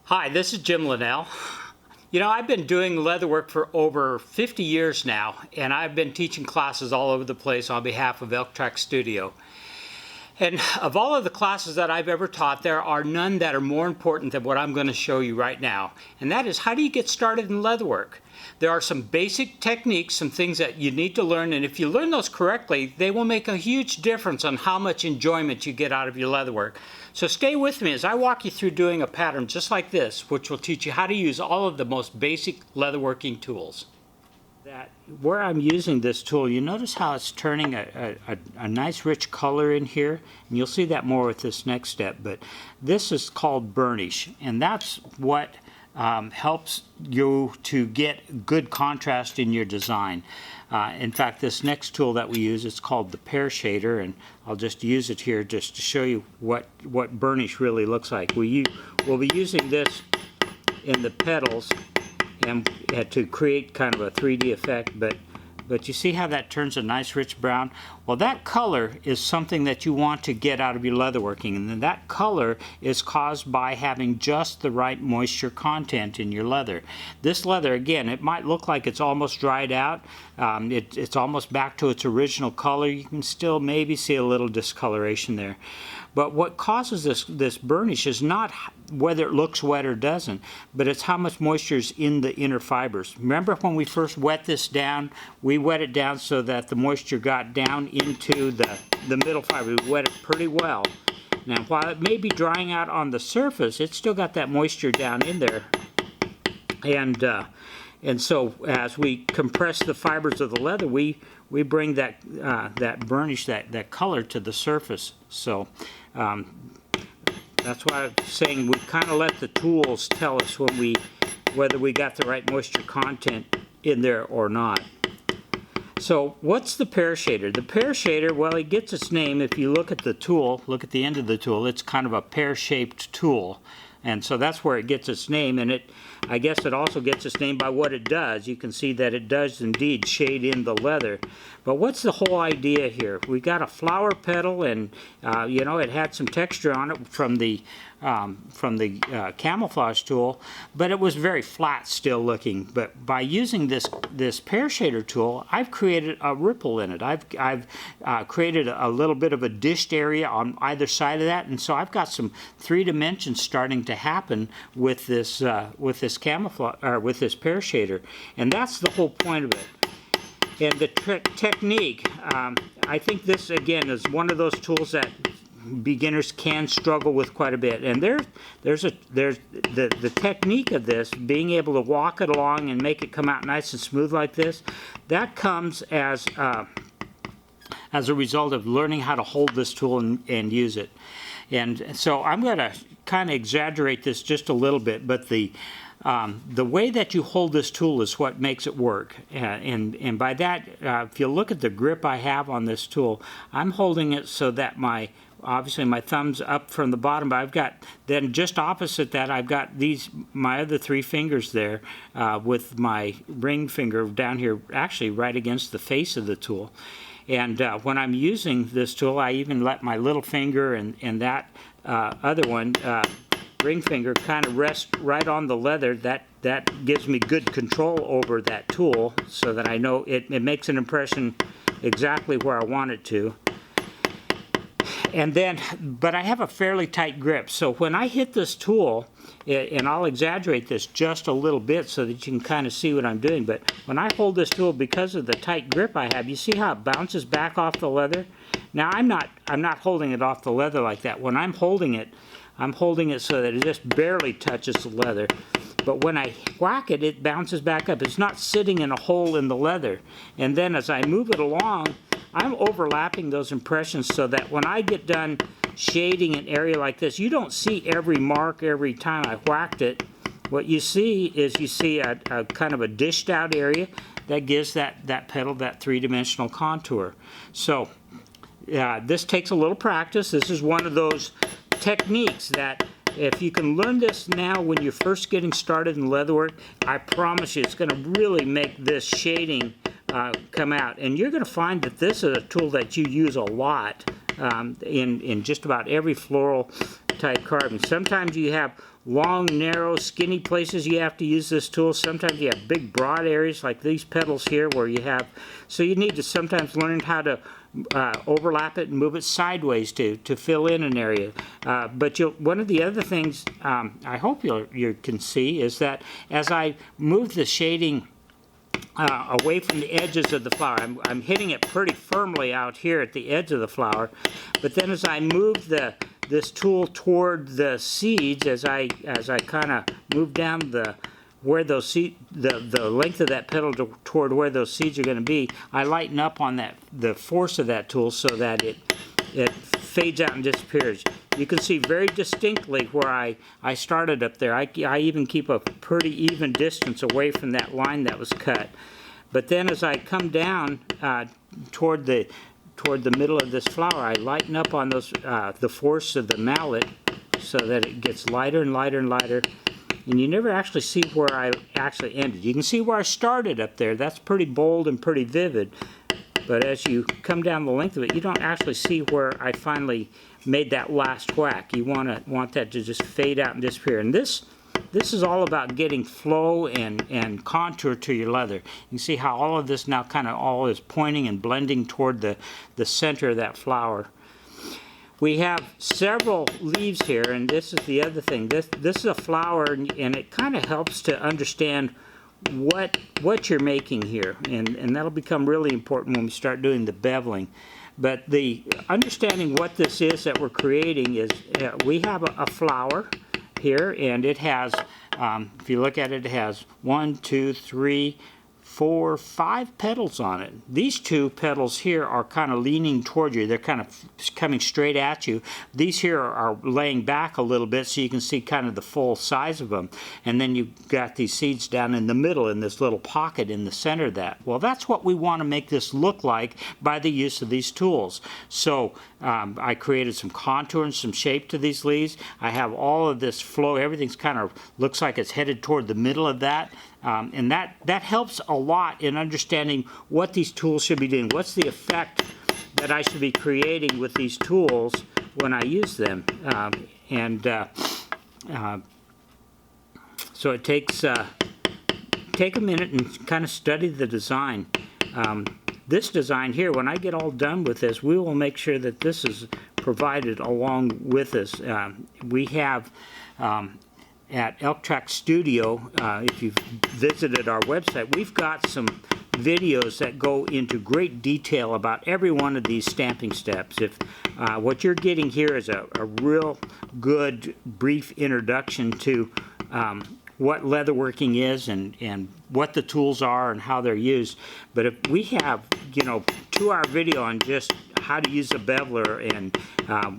Hi, this is Jim Linnell. You know, I've been doing leatherwork for over 50 years now, and I've been teaching classes all over the place on behalf of Elk Track Studio. And of all of the classes that I've ever taught, there are none that are more important than what I'm going to show you right now. And that is, how do you get started in leatherwork? There are some basic techniques, some things that you need to learn, and if you learn those correctly, they will make a huge difference on how much enjoyment you get out of your leatherwork. So stay with me as I walk you through doing a pattern just like this, which will teach you how to use all of the most basic leatherworking tools. Where I'm using this tool, you notice how it's turning a nice rich color in here, and you'll see that more with this next step. But this is called burnish, and that's what helps you to get good contrast in your design. In fact, this next tool that we use is called the Pear Shader, and I'll just use it here just to show you what burnish really looks like. We'll be using this in the petals and to create kind of a 3D effect, but you see how that turns a nice rich brown? Well, that color is something that you want to get out of your leatherworking, and then that color is caused by having just the right moisture content in your leather. This leather, again, it might look like it's almost dried out. It's almost back to its original color. You can still maybe see a little discoloration there. But what causes this burnish is not whether it looks wet or doesn't, but it's how much moisture is in the inner fibers. Remember when we first wet this down, we wet it down so that the moisture got down into the middle fiber. We wet it pretty well. Now, while it may be drying out on the surface, it's still got that moisture down in there. And so as we compress the fibers of the leather, we bring that burnish, that color to the surface. So that's why I'm saying we kind of let the tools tell us whether we got the right moisture content in there or not. So what's the Pear Shader? The Pear Shader, well, it gets its name. If you look at the tool, look at the end of the tool, it's kind of a pear-shaped tool. And so that's where it gets its name, and I guess it also gets its name by what it does. You can see that it does indeed shade in the leather. But what's the whole idea here? We got a flower petal, and you know, it had some texture on it from the camouflage tool, but it was very flat still looking. But by using this Pear Shader tool, I've created a ripple in it. I've created a little bit of a dished area on either side of that, and so I've got some 3 dimensions starting to happen with this camouflage, or with this Pear Shader, and that's the whole point of it. And the technique, I think this again is one of those tools that beginners can struggle with quite a bit. And there's the technique of this, being able to walk it along and make it come out nice and smooth like this, that comes as a result of learning how to hold this tool and use it. And so I'm going to kind of exaggerate this just a little bit, but the way that you hold this tool is what makes it work. And by that, if you look at the grip I have on this tool, I'm holding it so that obviously my thumb's up from the bottom, but I've got, then just opposite that, I've got my other 3 fingers there, with my ring finger down here, actually right against the face of the tool. And when I'm using this tool, I even let my little finger and that other one, ring finger, kind of rest right on the leather. That gives me good control over that tool, so that I know it makes an impression exactly where I want it to. And then, but I have a fairly tight grip, so when I hit this tool, and I'll exaggerate this just a little bit so that you can kind of see what I'm doing, but when I hold this tool, because of the tight grip I have, you see how it bounces back off the leather? Now I'm not holding it off the leather like that. When I'm holding it so that it just barely touches the leather. But when I whack it, it bounces back up. It's not sitting in a hole in the leather. And then as I move it along, I'm overlapping those impressions so that when I get done shading an area like this, you don't see every mark every time I whacked it. What you see is a kind of a dished out area that gives that petal that 3-dimensional contour. So this takes a little practice. This is one of those techniques that if you can learn this now when you're first getting started in leatherwork, I promise you it's going to really make this shading come out. And you're going to find that this is a tool that you use a lot in just about every floral type carving. Sometimes you have long, narrow, skinny places you have to use this tool. Sometimes you have big, broad areas like these petals here where you have, so you need to sometimes learn how to overlap it and move it sideways to fill in an area. But one of the other things I hope you can see is that as I move the shading away from the edges of the flower, I'm hitting it pretty firmly out here at the edge of the flower, but then as I move this tool toward the seeds, as I kind of move down where those the length of that petal toward where those seeds are going to be, I lighten up on the force of that tool so that it fades out and disappears. You can see very distinctly where I started up there. I even keep a pretty even distance away from that line that was cut. But then as I come down toward the middle of this flower, I lighten up on those the force of the mallet so that it gets lighter and lighter and lighter. And you never actually see where I actually ended. You can see where I started up there. That's pretty bold and pretty vivid. But as you come down the length of it, you don't actually see where I finally made that last whack. You want that to just fade out and disappear. And this is all about getting flow and contour to your leather. You can see how all of this now kind of all is pointing and blending toward the center of that flower. We have several leaves here, and this is the other thing. This is a flower, and it kind of helps to understand what you're making here, and that'll become really important when we start doing the beveling. But the understanding what this is that we're creating is we have a flower here, and it has, if you look at it, it has 1, 2, 3, 4, 5 petals on it. These 2 petals here are kind of leaning toward you. They're kind of coming straight at you. These here are laying back a little bit so you can see kind of the full size of them. And then you've got these seeds down in the middle in this little pocket in the center of that. Well, that's what we want to make this look like by the use of these tools. So I created some contour and some shape to these leaves. I have all of this flow. Everything's kind of looks like it's headed toward the middle of that. And that helps a lot in understanding what these tools should be doing. What's the effect that I should be creating with these tools when I use them? So it takes take a minute and kind of study the design. This design here, when I get all done with this, we will make sure that this is provided along with us. We have at Elk Track Studio, if you've visited our website, we've got some videos that go into great detail about every one of these stamping steps. If what you're getting here is a real good brief introduction to what leatherworking is and what the tools are and how they're used. But if we have, 2-hour video on just how to use a beveler and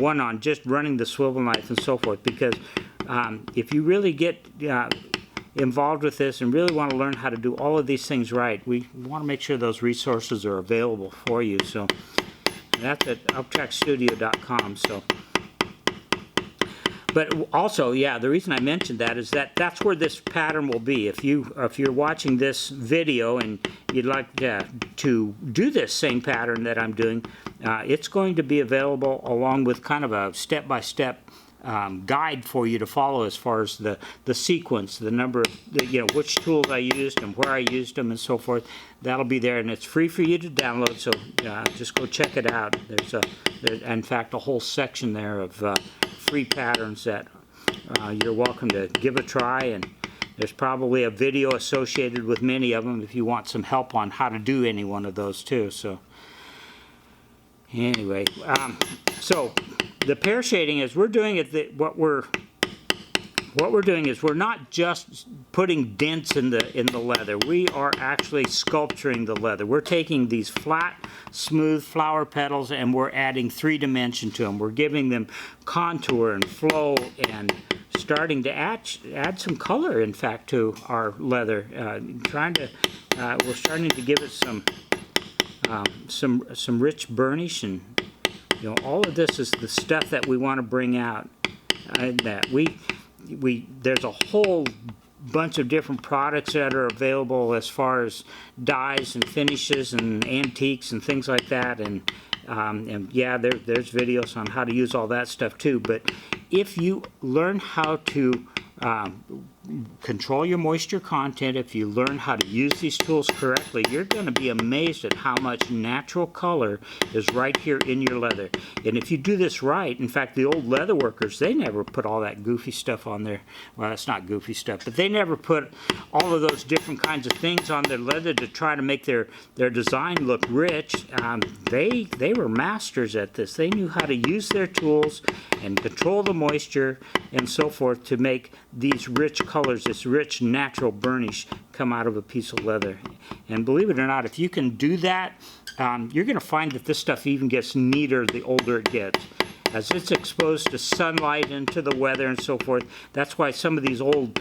one on just running the swivel knife and so forth, because if you really get involved with this and really want to learn how to do all of these things right, we want to make sure those resources are available for you. So that's at elktrackstudio.com. So, but also, yeah, the reason I mentioned that is that that's where this pattern will be. If you're watching this video and you'd like to do this same pattern that I'm doing, it's going to be available along with kind of a step-by-step guide for you to follow as far as the sequence, the number, which tools I used and where I used them and so forth. That'll be there, and it's free for you to download. So just go check it out. There's in fact a whole section there of free patterns that you're welcome to give a try. And there's probably a video associated with many of them if you want some help on how to do any one of those too. So anyway, so the pear shading is we're doing it. What we're doing is we're not just putting dents in the leather. We are actually sculpturing the leather. We're taking these flat, smooth flower petals and we're adding 3-dimension to them. We're giving them contour and flow and starting to add some color, in fact, to our leather. We're starting to give it some rich burnish, and all of this is the stuff that we want to bring out. There's a whole bunch of different products that are available as far as dyes and finishes and antiques and things like that, and And yeah, there's videos on how to use all that stuff too. But if you learn how to control your moisture content, if you learn how to use these tools correctly, you're going to be amazed at how much natural color is right here in your leather. And if you do this right, in fact, the old leather workers, they never put all that goofy stuff on there. Well, that's not goofy stuff, but they never put all of those different kinds of things on their leather to try to make their design look rich. They were masters at this. They knew how to use their tools and control the moisture and so forth to make these rich colors, this rich natural burnish come out of a piece of leather. And believe it or not, if you can do that, you're going to find that this stuff even gets neater the older it gets. As it's exposed to sunlight and to the weather and so forth, that's why some of these old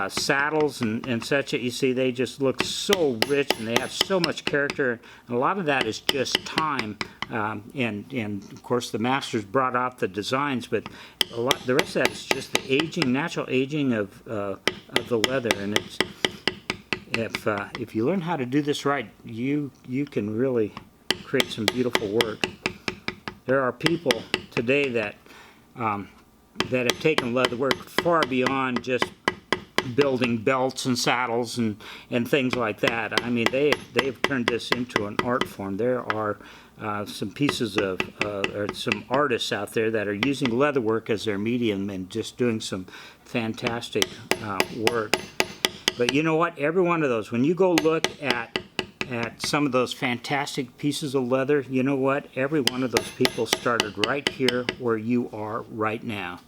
saddles and such that you see, they just look so rich and they have so much character. And a lot of that is just time. And of course the masters brought out the designs, but the rest of that is just the aging, natural aging of the leather. And it's if you learn how to do this right, you can really create some beautiful work. There are people today that have taken leatherwork far beyond just building belts and saddles and things like that. I mean, they've turned this into an art form. There are some pieces of or some artists out there that are using leatherwork as their medium and just doing some fantastic work. But you know what? Every one of those, when you go look at some of those fantastic pieces of leather, you know what? Every one of those people started right here where you are right now.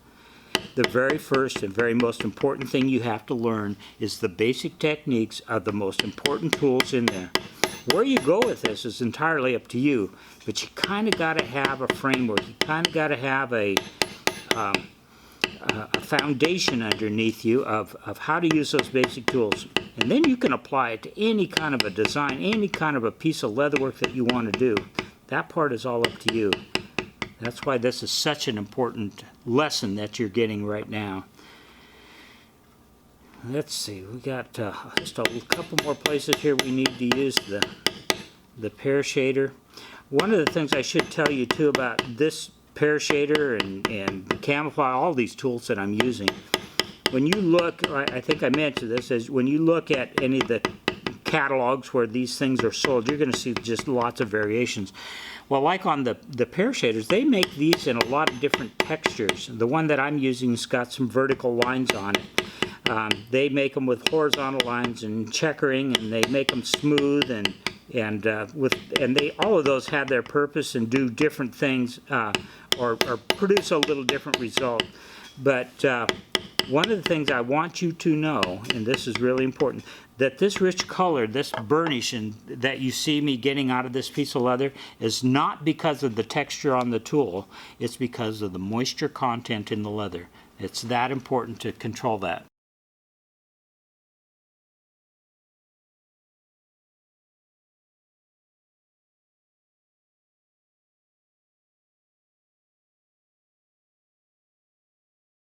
The very first and very most important thing you have to learn is the basic techniques of the most important tools in there. Where you go with this is entirely up to you, but you kind of got to have a framework. You kind of got to have a foundation underneath you of how to use those basic tools. And then you can apply it to any kind of a design, any kind of a piece of leatherwork that you want to do. That part is all up to you. That's why this is such an important lesson that you're getting right now. Let's see, we got just a couple more places here we need to use the Pear Shader. One of the things I should tell you too about this Pear Shader and Camouflage, all these tools that I'm using, when you look, I think I mentioned this, is when you look at any of the catalogs where these things are sold, you're going to see just lots of variations. Well, like on the Pear Shaders, they make these in a lot of different textures. The one that I'm using has got some vertical lines on it. They make them with horizontal lines and checkering, and they make them smooth and they all of those have their purpose and do different things or produce a little different result. But one of the things I want you to know, and this is really important, that this rich color, this burnish that you see me getting out of this piece of leather is not because of the texture on the tool. It's because of the moisture content in the leather. It's that important to control that.